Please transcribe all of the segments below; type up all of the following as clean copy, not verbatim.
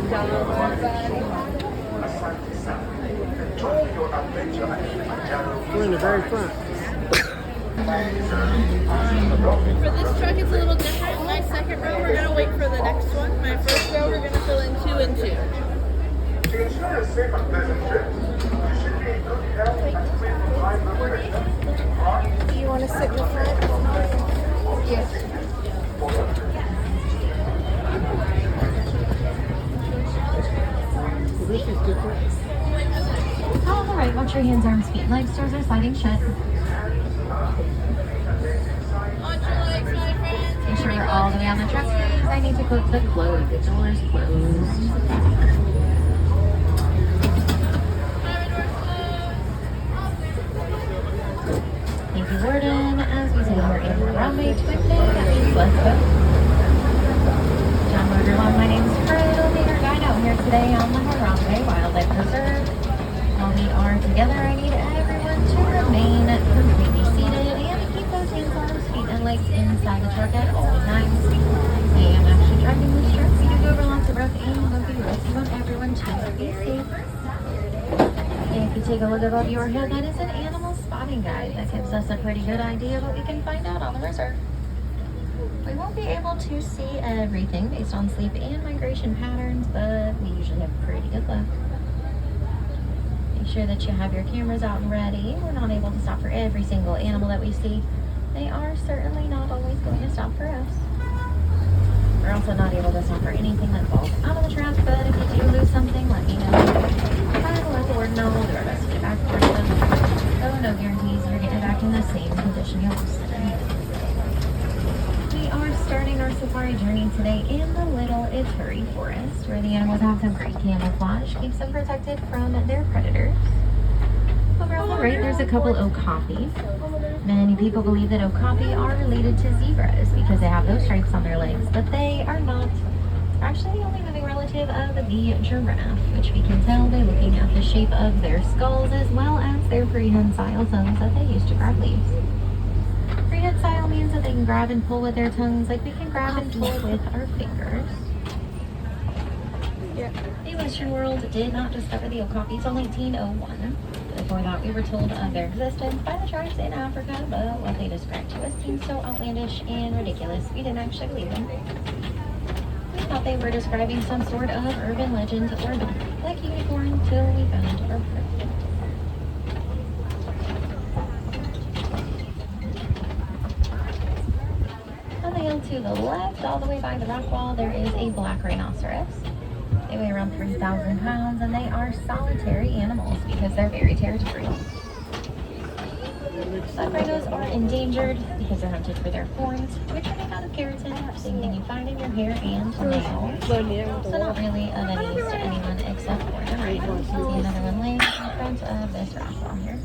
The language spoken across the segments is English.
We're in the very front. For this truck, it's a little different. My second row, we're going to wait for the next one. My first row, we're going to fill in 2 and 2. To ensure a safe and pleasant trip, you should be in good health and free from high blood pressure. Do you want to sit in the front? Yes. This is different. Oh, all right. Watch your hands, arms, feet, legs. Doors are sliding shut. Watch your legs, my friends. Make sure you're all the way on the track, please. I need to close the closed. The doors closed. Thank you, Warden. As we say, we're in the runway to ignite. That means let's go. Hello, everyone. My name's Fred. I'll be your guide out here today on the Harambe Wildlife Preserve. While we are together, I need everyone to remain completely seated and to keep those hands, arms, feet, and legs inside the truck at all times. I am actually driving this truck. We do go over lots of rough and bumpy roads. We want everyone to be safe. If you take a look above your head, that is an animal spotting guide. That gives us a pretty good idea of what we can find out on the reserve. We won't be able to see everything based on sleep and migration patterns, but we usually have pretty good luck. Make sure that you have your cameras out and ready. We're not able to stop for every single animal that we see. They are certainly not always going to stop for us. We're also not able to stop for anything that falls out of the trap, but if you do lose something, let me know. I will let the warden know. We'll do our best to get back for them. Though no guarantees you're getting it back in the same condition you lost it in. We are starting our safari journey today in the Little Ituri Forest, where the animals have some great camouflage, keeps them protected from their predators. Over on the right, there's a couple okapis. Many people believe that okapi are related to zebras because they have those stripes on their legs, but they are not. They're actually the only living relative of the giraffe, which we can tell by looking at the shape of their skulls as well as their prehensile tongues that they use to grab leaves. Prehensile means that they can grab and pull with their tongues like we can grab and pull with our fingers. The Western world did not discover the okapi until 1901. Before that, we were told of their existence by the tribes in Africa, but what they described to us seemed so outlandish and ridiculous, we didn't actually believe them. We thought they were describing some sort of urban legend or myth, like unicorn, till we found our proof. On the hill to the left, all the way by the rock wall, there is a black rhinoceros. They weigh around 3,000 pounds, and they are solitary animals because they're very territorial. Black rhinos are endangered because they're hunted for their horns, which are made out of keratin, same thing you find in your hair and nails. So not really of any use to anyone except for the rhino. You see another one laying in front of this rock wall here.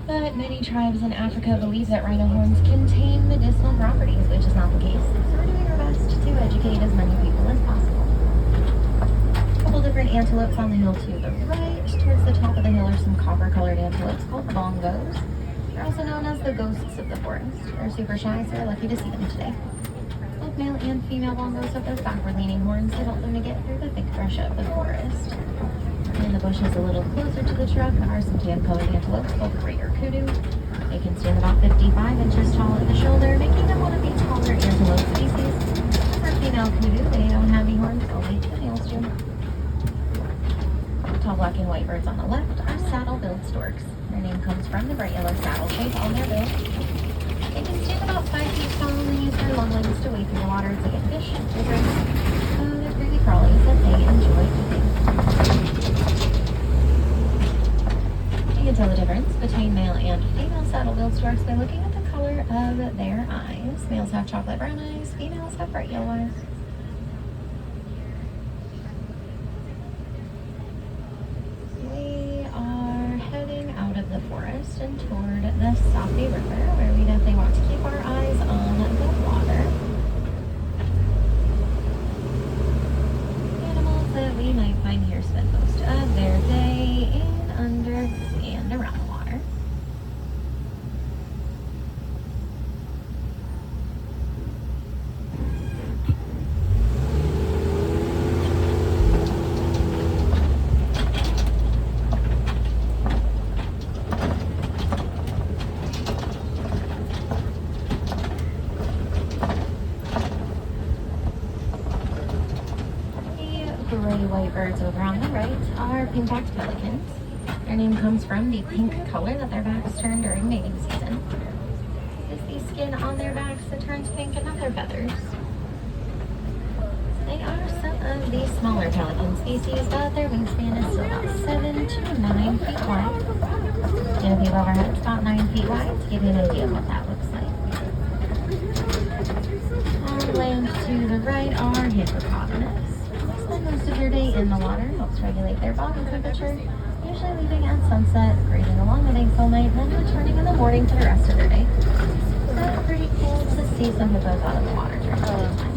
But many tribes in Africa believe that rhino horns contain medicinal properties, which is not the case. So we're doing our best to educate as many people as possible. A couple different antelopes on the hill to the right. Towards the top of the hill are some copper-colored antelopes called bongos. They're also known as the ghosts of the forest. They're super shy, so we're lucky to see them today. Both male and female bongos have those backward-leaning horns that help them to get through the thick brush of the forest. In the bushes a little closer to the truck are some tan-colored antelopes called greater kudu. They can stand about 55 inches tall at the shoulder, making them one of the taller antelope species. For female kudu, they don't have any horns, only the males do. Tall black and white birds on the left are saddle-billed storks. Their name comes from the bright yellow saddle shape on their bill. They can stand about 5 feet tall and they use their long legs to wade through the water to get fish and lizards. So they're pretty crawlies that they enjoy eating. You can tell the difference between male and female saddle-billed storks by looking at the color of their eyes. Males have chocolate brown eyes, females have bright yellow eyes. We are heading out of the forest and toward the Safi River, where we definitely want to keep our eyes on the water. Animals that we might find here spend most of their day in, under, and around the water. gray white birds over on the right are pink-backed pelicans. Their name comes from the pink color that their backs turn during mating season. It's the skin on their backs that turns pink and not their feathers. They are some of the smaller pelican species, but their wingspan is still about 7 to 9 feet wide. And if you overhead, it's about 9 feet wide to give you an idea of what that looks like. On land to the right are hippopotamus. They spend most of their day in the water, helps regulate their body temperature, usually leaving at sunset, grazing along the banks all night, then returning in the morning for the rest of their day. So pretty cool to see some hippos out of the water during the daytime.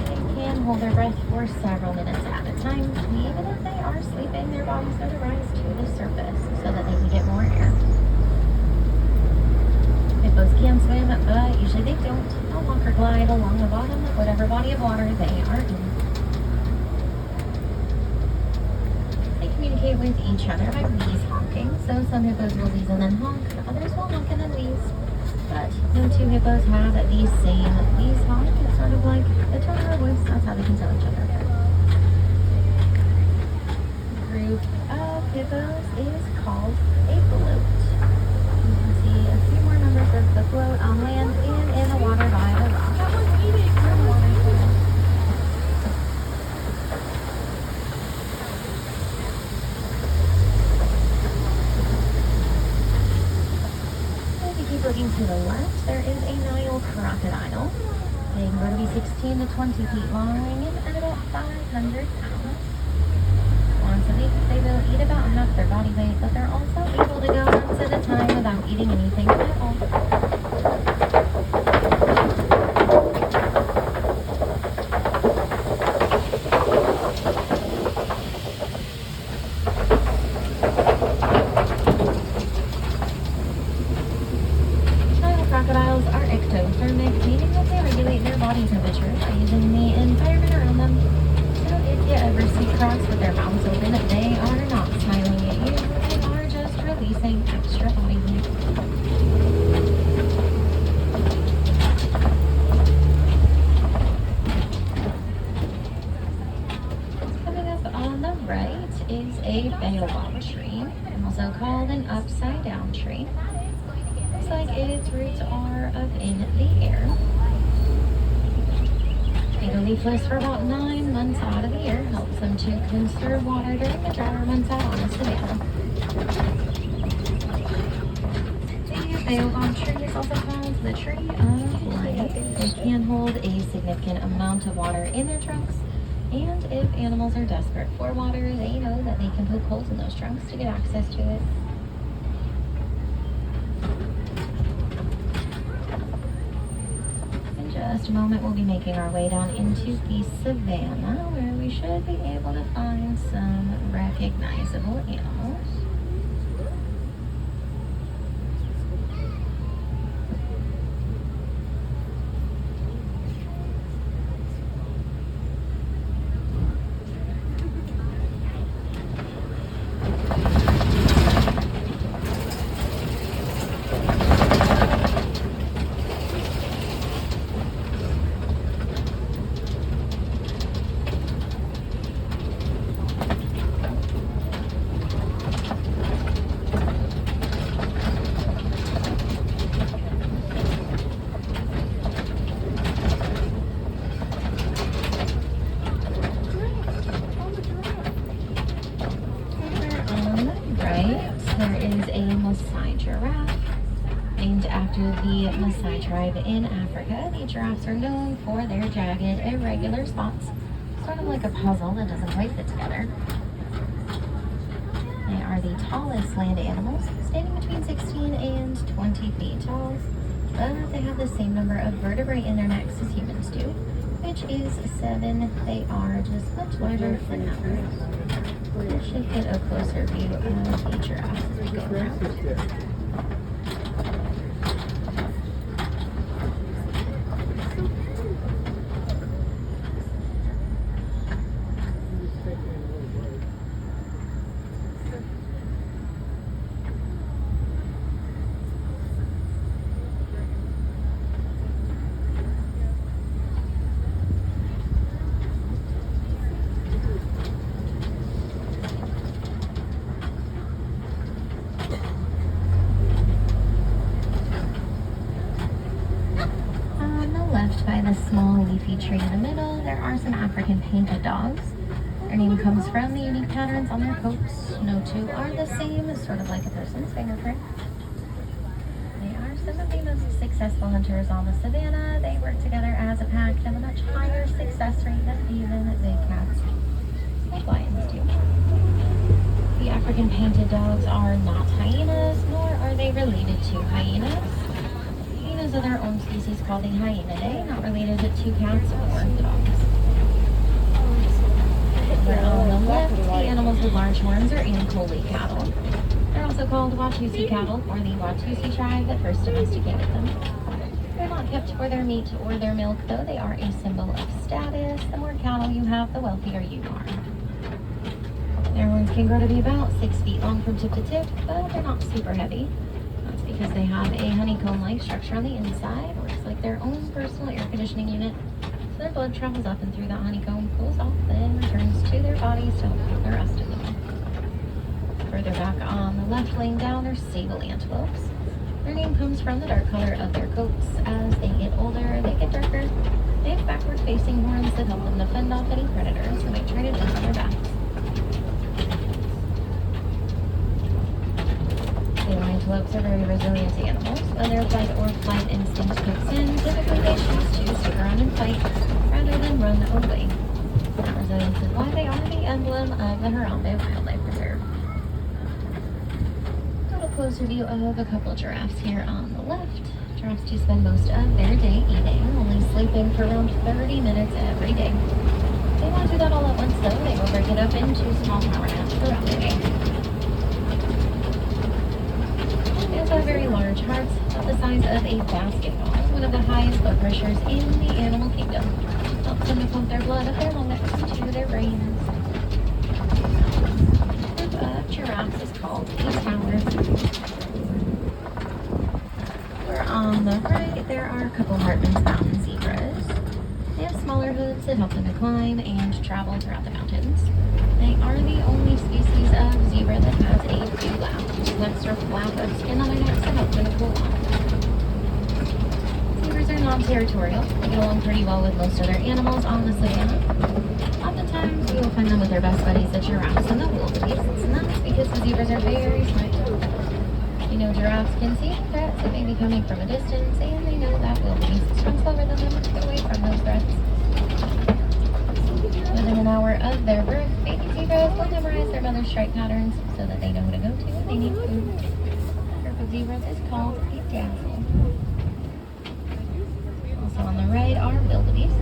They can hold their breath for several minutes at a time. Even if they are sleeping, their bodies go to rise to the surface so that they can get more air. Hippos can swim, but usually they don't. They'll walk or glide along the bottom of whatever body of water they are in. They communicate with each other by wheeze honking, so some hippos will wheeze and then honk, others will honk and then wheeze. But no two hippos have the same wheeze honk. It's sort of like the tone of their voice, that's how they can tell each other apart. The group of hippos is called a float. You can see a few more members of the float on land and in the water by the rock. Looking to the left, there is a Nile crocodile. They can grow to be 16 to 20 feet long and about 500 pounds. Once a week, they will eat about half their body weight, but they're also able to go months at a time without eating anything at all. Crocodiles are ectothermic, meaning that they regulate their body temperature by using the environment around them. So if you ever see crocs with their mouths open, they are not smiling at you, they are just releasing extra body heat. Coming up on the right is a baobab tree, also called an upside down tree. Looks like its roots are up in the air. They go leafless for about 9 months out of the year, helps them to conserve water during the drier months out on the savanna. The baobab tree is also called the tree of life. They can hold a significant amount of water in their trunks, and if animals are desperate for water, they know that they can poke holes in those trunks to get access to it. Just a moment, we'll be making our way down into the savanna, where we should be able to find some recognizable animals. The Maasai tribe in Africa. The giraffes are known for their jagged, irregular spots, sort of like a puzzle that doesn't quite fit together. They are the tallest land animals, standing between 16 and 20 feet tall, but they have the same number of vertebrae in their necks as humans do, which is 7. They are just much larger than ours. We should get a closer view of the giraffe as we go around. left, by the small leafy tree in the middle, there are some African painted dogs. Their name comes from the unique patterns on their coats. No two are the same, sort of like a person's fingerprint. They are some of the most successful hunters on the savannah. They work together as a pack to have a much higher success rate than even big cats like lions do. The African painted dogs are not hyenas, nor are they related to hyenas. Hyenas are their own species called the Hyenidae, not related to cats or dogs. But on the left, the animals with large horns are Ankole cattle. They're also called Watusi cattle, or the Watusi tribe that first domesticated them. They're not kept for their meat or their milk, though they are a symbol of status. The more cattle you have, the wealthier you are. Their horns can grow to be about 6 feet long from tip to tip, but they're not super heavy. That's because they have a honeycomb-like structure on the inside, works like their own personal air conditioning unit. So their blood travels up and through the honeycomb, cools off, then returns to their bodies to help cool the rest of them. Further back on the left, laying down, are sable antelopes. Their name comes from the dark color of their coats. As they get older, they get darker. They have backward-facing horns that help them to fend off any predators who might try to jump on their backs. Sable antelopes are very resilient animals. When their fight or flight instinct kicks in, typically they choose to stick around and fight rather than run away. Resilience is why they are the emblem of the Harambe Wildlife Reserve. A little closer view of a couple giraffes here on the left. Giraffes do spend most of their day eating, only sleeping for around 30 minutes every day. They won't do that all at once though. They will break it up into small power naps throughout the day. They have very large hearts, about the size of a basketball, one of the highest blood pressures in the animal kingdom. Helps them to pump their blood up their lungs to their brains. The group of giraffes is called a tower. We're on the right, there are a couple Hartman's mountain zebras. They have smaller hooves that help them to climb and travel throughout the mountains. They are the only species of zebra that has a dewlap, which is an extra flap of skin on their necks to help them to cool off. Zebras are non-territorial. They get along pretty well with most other animals on the savannah. Oftentimes, you will find them with their best buddies, the giraffes and the wildebeests, and that's because the zebras are very smart. You know, giraffes can see threats that may be coming from a distance, and they know that wildebeests run slower than them to get away from those threats. Within an hour of their birth, baby zebras will memorize their mother's stripe patterns so that they know who to go to when they need food. The group of zebras is called a dazzle. Also on the right are wildebeests.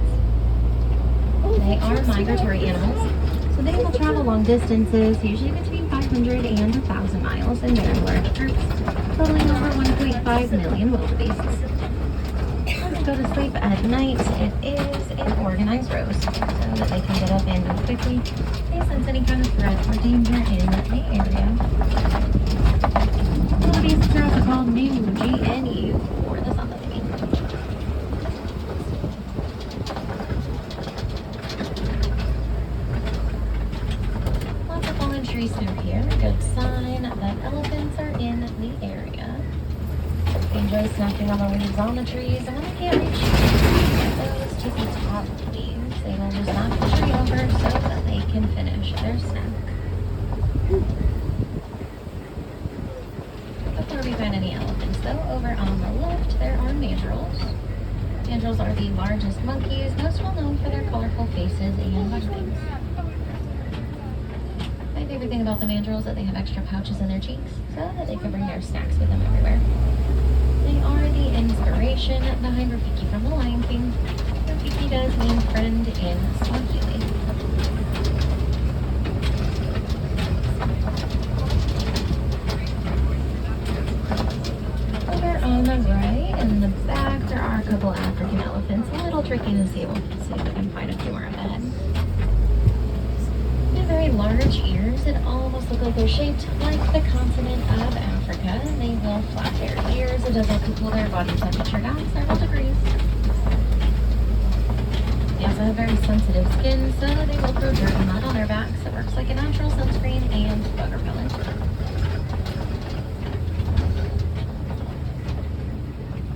They are migratory animals, so they will travel long distances, usually between 500 and 1,000 miles in very large herds, totaling over 1.5 million wildebeests. When they go to sleep at night, it is in organized rows, so that they can get up and move quickly. They sense any kind of threat or danger in the area. Wildebeests are also called GNU, or the Sun Baby. Lots of fallen trees through here, a good sign that elephants are in the area. They enjoy snacking on the leaves on the trees, and when they can't reach those to the top leaves, they will just knock the tree over so that they can finish their snack. Before we find any elephants, though, over on the left there are mandrills. Mandrills are the largest monkeys, most well known for their colorful faces and body wings. My favorite thing about the mandrills is that they have extra pouches in their cheeks so that they can bring their snacks with them everywhere. They are the inspiration behind Rafiki from The Lion King. Rafiki does mean friend in Swahili. Over on the right, in the back, there are a couple African elephants. A little tricky to see. We'll see if we can find a few more up ahead. They have very large ears that almost look like they're shaped like the continent of Africa. They will flap their ears. It does help to cool their body temperature down several degrees. They also have very sensitive skin, so they will throw dirt and mud on their backs. It works like a natural sunscreen and bug repellent.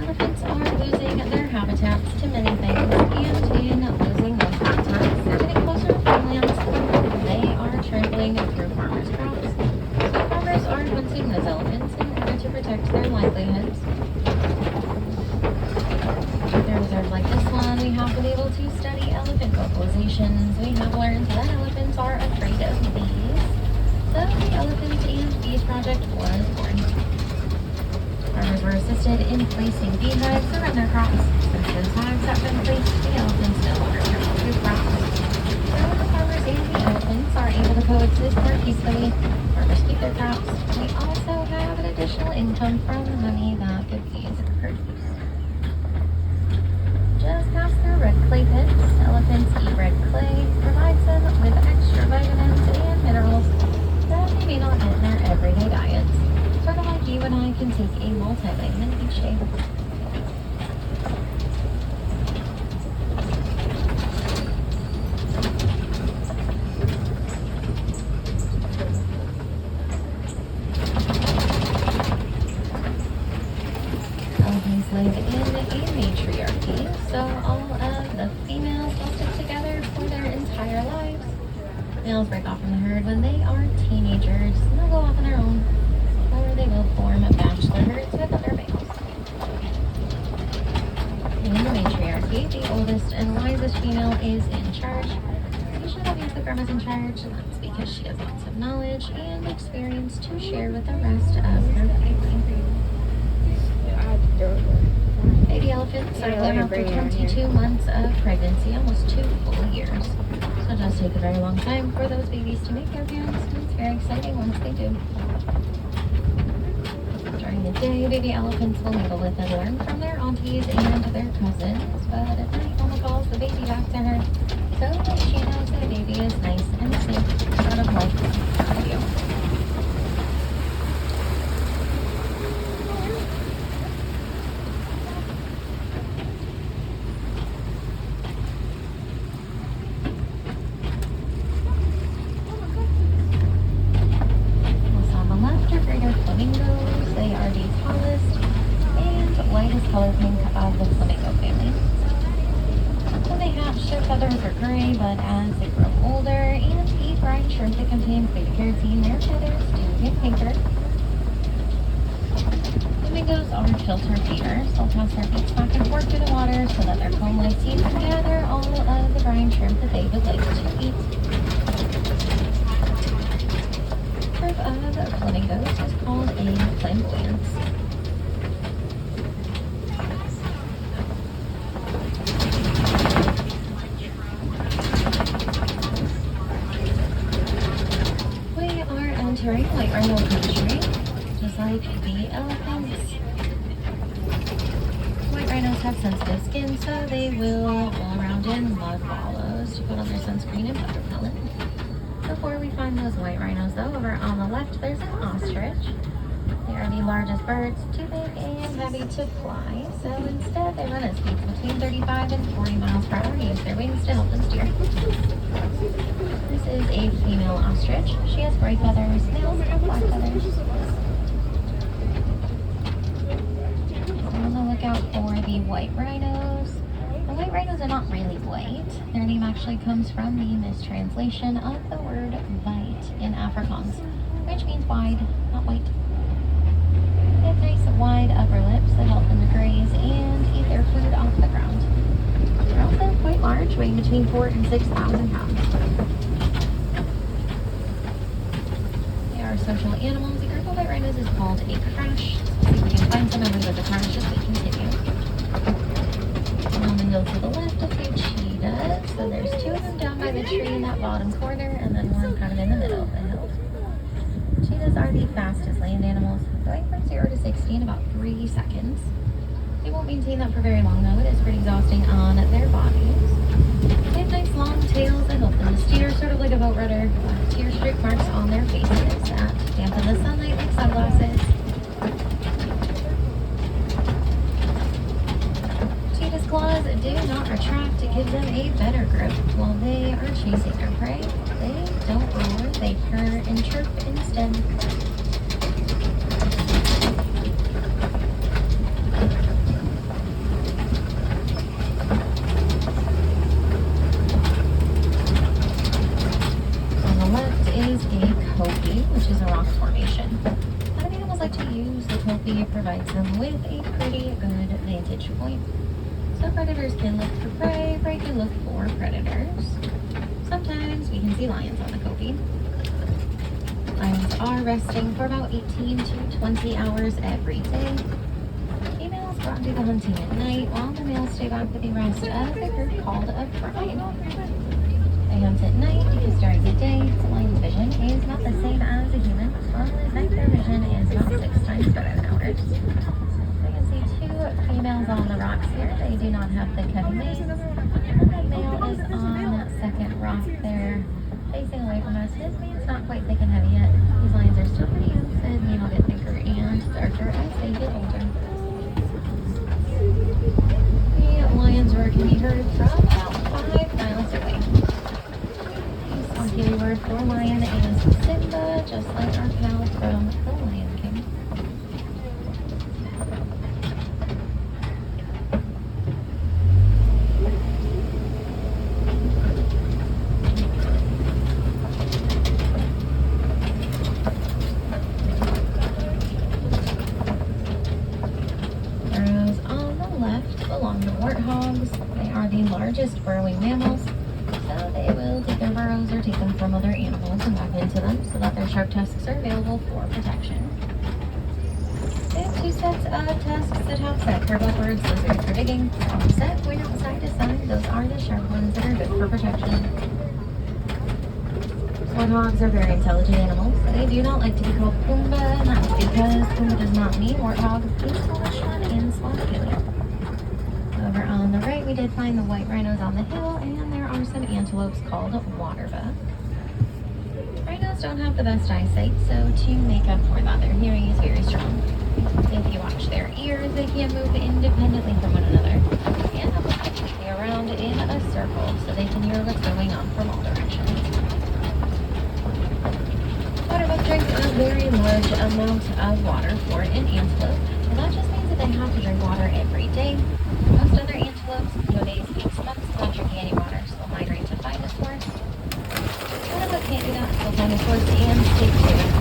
Elephants are losing their habitats to many things, and in losing those habitats, they're getting closer to farmlands. They are trampling through farmers' crops. So farmers are hunting those elephants in order to protect their livelihoods. Through reserves like this one, we have been able to study elephant vocalizations. We have learned that elephants are afraid of bees. So the Elephant and Bees Project was born. Farmers were assisted in placing beehives around their crops. Since those hives have been placed, the elephants no longer travel through crops. So the farmers and the elephants are able to coexist more peacefully. Farmers keep their crops. They also have an additional income from the money that the bees produce. Just past their red clay pits, elephants eat red clay, provides them with extra vitamins and minerals that they may not get in their everyday diets. Sort of like you and I can take a multivitamin each day. Elephants live in a matriarchy, so all of the females will stick together for their entire lives. Males break off from the herd when they are teenagers, and they'll go off on their own, or they will form bachelor herds with other males. In the matriarchy, the oldest and wisest female is in charge. Usually that means the grandma's in charge, and that's because she has lots of knowledge and experience to share with the rest of her family. Baby elephants are born after 22 months of pregnancy, almost 2 full years. So it does take a very long time for those babies to make their appearance, and it's very exciting once they do. During the day, baby elephants will mingle with and learn from their aunties and their cousins, but at night, mama calls the baby back to her, so that she knows that the baby is nice and safe out of life view. Flamingos. They are the tallest and lightest color pink of the flamingo family. When they hatch, their feathers are gray, but as they grow older and eat brine shrimp that contains beta carotene, their feathers do get pinker. Flamingos are filter feeders. They'll toss their beaks back and forth through the water so that their comb-like teeth can gather all of the brine shrimp that they would like to eat. Of flamingos is called a flamboyance. We are entering white rhino country, just like the elephants. White rhinos have sensitive skin, so they will roll around in mud wallows to put on their sunscreen and butter pellet. Before we find those white rhinos, though, over on the left, there's an ostrich. They are the largest birds, too big and heavy to fly, so instead they run at speeds between 35 and 40 miles per hour and use their wings to help them steer. This is a female ostrich. She has gray feathers, males have black feathers. So on the lookout for the white rhinos. The white rhinos are not really white. Their name actually comes from the mistranslation of the word white in Afrikaans, which means wide, not white. They have nice wide upper lips that help them to graze and eat their food off the ground. They're also quite large, weighing between 4,000 and 6,000 pounds. They are social animals. The group of white rhinos is called a crash. So we can find some members of the crash as we continue. And then go to the left, a few cheetahs. So there's 2 of them down by the tree in that bottom corner, and then one kind of in the middle of the hill. Cheetahs are the fastest land animals, going from 0 to 60 in about 3 seconds. They won't maintain that for very long though. It is pretty exhausting on their bodies. They have nice long tails that help them to steer, sort of like a boat rudder. Tear streak marks on their faces that dampen the sunlight like sunglasses. Cheetah's claws do not retract to give them a better grip while they are chasing their prey. They don't roar, they purr and chirp instead. provides them with a pretty good vantage point. So predators can look for prey, prey can look for predators. Sometimes we can see lions on the coping. Lions are resting for about 18 to 20 hours every day. Females go out and do the hunting at night, while the males stay back with the rest of the group called a pride. They hunt at night because during the day, the lion's vision is not the same as a human, while at night their vision is about 6 times better than ours. So you can see two females on the rocks here. They do not have the cutting mates. And the male is on that second rock there, facing away from us. His mane's not quite thick and heavy yet. These lions are still pretty young, so his mane will get thicker and darker as they get older. The lion's roar can be heard from about 5 miles away. The Swahili word for lion is Simba, just like our pal from The Lion King. Burrows on the left belong to warthogs. They are the largest burrowing mammals, so they will take their burrows or take them from other animals and back into them so that their sharp tusks are available for protection. They have 2 sets of tusks that have set for leopards, lizards for digging. One set point out side to side. Those are the sharp ones that are good for protection. Warthogs are very intelligent animals. They do not like to be called Pumbaa, and that's because Pumbaa does not mean warthog. It's Polish one in Swahili. Over on the right, we did find the white rhinos on the hill, and there are some antelopes called waterbuck. Rhinos don't have the best eyesight, so to make up for that, their hearing is very strong. If you watch their ears, they can move independently from one another, and they'll move completely around in a circle, so they can hear what's going on from all directions. Waterbuck drink a very large amount of water for an antelope, and that just means that they have to drink water every day. Most other antelopes go days, weeks, months without drinking any water, so they'll migrate to find a source. Waterbuck can't do that, they'll find a source and stick to it.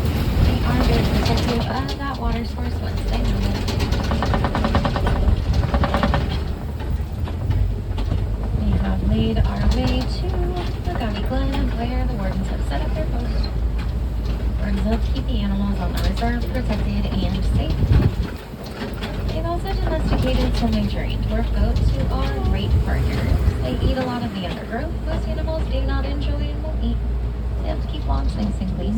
They are very protective of that water source once they know it. We have made our way to the Gummy Glen, where the wardens have set up their post. Wardens help keep the animals on the reserve protected and safe. They've also domesticated some Nigerian dwarf goats who are great partners. They eat a lot of the undergrowth most animals do not enjoy and will eat. They have to keep lawns nice and clean.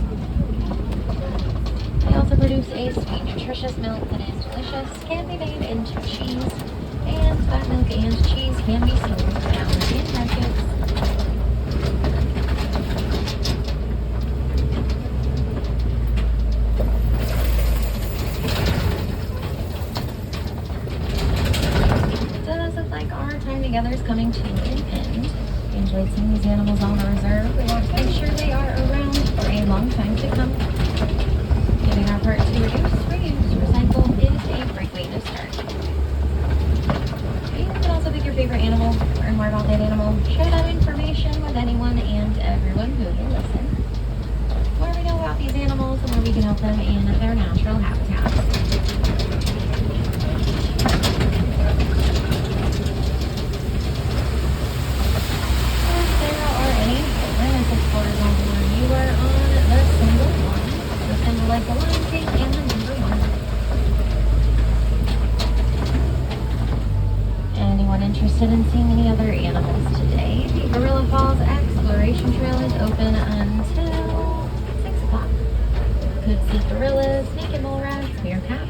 They also produce a sweet, nutritious milk that is delicious, can be made into cheese, and that milk and cheese can be sold down in markets. Together is coming to an end. We enjoyed seeing these animals on the reserve. We want to make sure they are around for a long time to come. Doing our part to reduce, reuse, recycle is a great way to start. You can also pick your favorite animal, learn more about that animal, share that information with anyone and everyone who will listen. The more we know about these animals, the more we can help them in their natural habitats. Like the Lion King and the number 1. Anyone interested in seeing any other animals today? The Gorilla Falls Exploration Trail is open until 6 o'clock. Could see gorillas, naked mole rats, meerkats.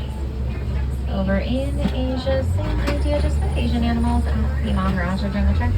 Over in Asia, same idea, just with Asian animals at the Maharaja during the trek.